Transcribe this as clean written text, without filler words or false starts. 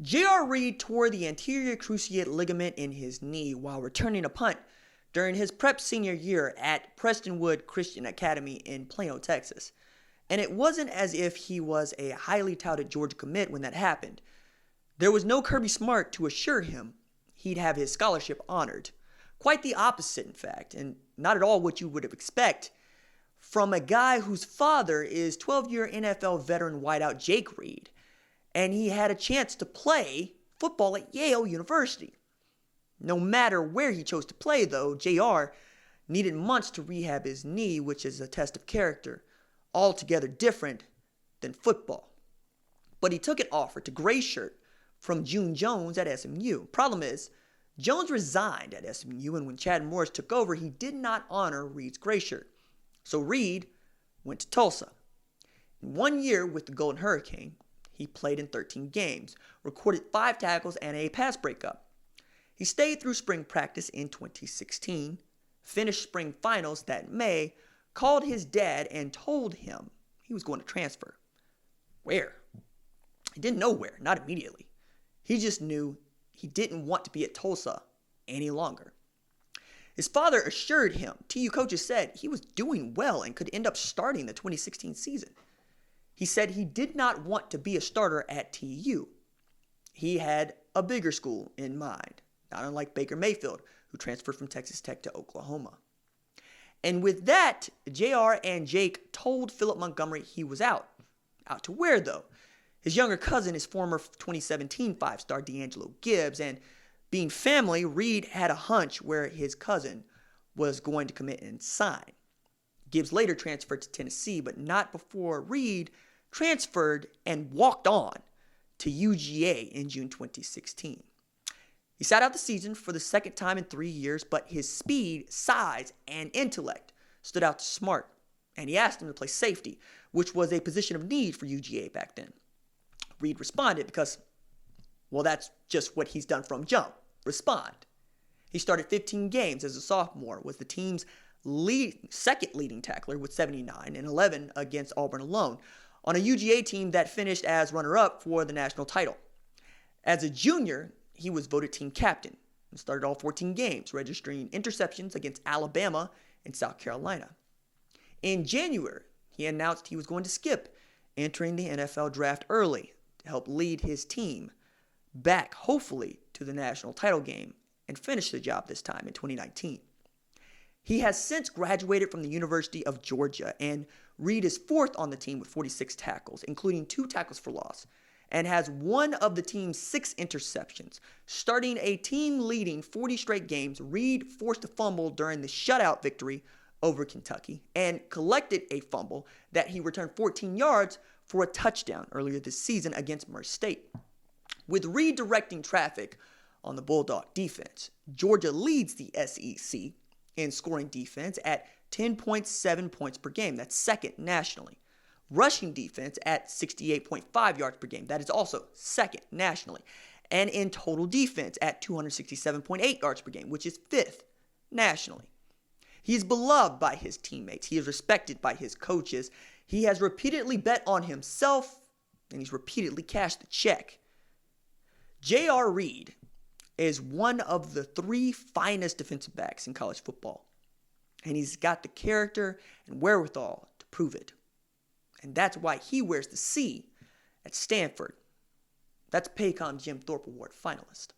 J.R. Reed tore the anterior cruciate ligament in his knee while returning a punt during his prep senior year at Prestonwood Christian Academy in Plano, Texas. And it wasn't as if he was a highly touted Georgia commit when that happened. There was no Kirby Smart to assure him he'd have his scholarship honored. Quite the opposite, in fact, and not at all what you would have expected from a guy whose father is 12-year NFL veteran wideout Jake Reed, and he had a chance to play football at Yale University. No matter where he chose to play, though, JR needed months to rehab his knee, which is a test of character, altogether different than football. But he took an offer to gray shirt from June Jones at SMU. Problem is, Jones resigned at SMU, and when Chad Morris took over, he did not honor Reed's gray shirt. So Reed went to Tulsa. In 1 year with the Golden Hurricane, he played in 13 games, recorded 5 tackles and a pass breakup. He stayed through spring practice in 2016, finished spring finals that May, called his dad and told him he was going to transfer. Where? He didn't know where, not immediately. He just knew he didn't want to be at Tulsa any longer. His father assured him, TU coaches said, he was doing well and could end up starting the 2016 season. He said he did not want to be a starter at TU. He had a bigger school in mind, not unlike Baker Mayfield, who transferred from Texas Tech to Oklahoma. And with that, JR and Jake told Philip Montgomery he was out. Out to where, though? His younger cousin is former 2017 5-star D'Angelo Gibbs, and being family, Reed had a hunch where his cousin was going to commit and sign. Gibbs later transferred to Tennessee, but not before Reed transferred and walked on to UGA in June 2016. He sat out the season for the second time in 3 years, but his speed, size, and intellect stood out to Smart, and he asked him to play safety, which was a position of need for UGA back then. Reed responded because, well, that's just what he's done from jump. Respond. He started 15 games as a sophomore, was the team's second leading tackler with 79 and 11 against Auburn alone, on a UGA team that finished as runner-up for the national title. As a junior, he was voted team captain and started all 14 games, registering interceptions against Alabama and South Carolina. In January, he announced he was going to skip, entering the NFL draft early to help lead his team back, hopefully, to the national title game and finish the job this time in 2019. He has since graduated from the University of Georgia, and Reed is fourth on the team with 46 tackles, including 2 tackles for loss, and has one of the team's 6 interceptions. Starting a team-leading 40 straight games, Reed forced a fumble during the shutout victory over Kentucky and collected a fumble that he returned 14 yards for a touchdown earlier this season against Murray State. With Reed directing traffic on the Bulldog defense, Georgia leads the SEC in scoring defense at 10.7 points per game. That's second nationally. Rushing defense at 68.5 yards per game. That is also second nationally. And in total defense at 267.8 yards per game, which is fifth nationally. He is beloved by his teammates. He is respected by his coaches. He has repeatedly bet on himself, and he's repeatedly cashed the check. J.R. Reed is one of the 3 finest defensive backs in college football. And he's got the character and wherewithal to prove it. And that's why he wears the C at Stanford. That's Paycom Jim Thorpe Award finalist.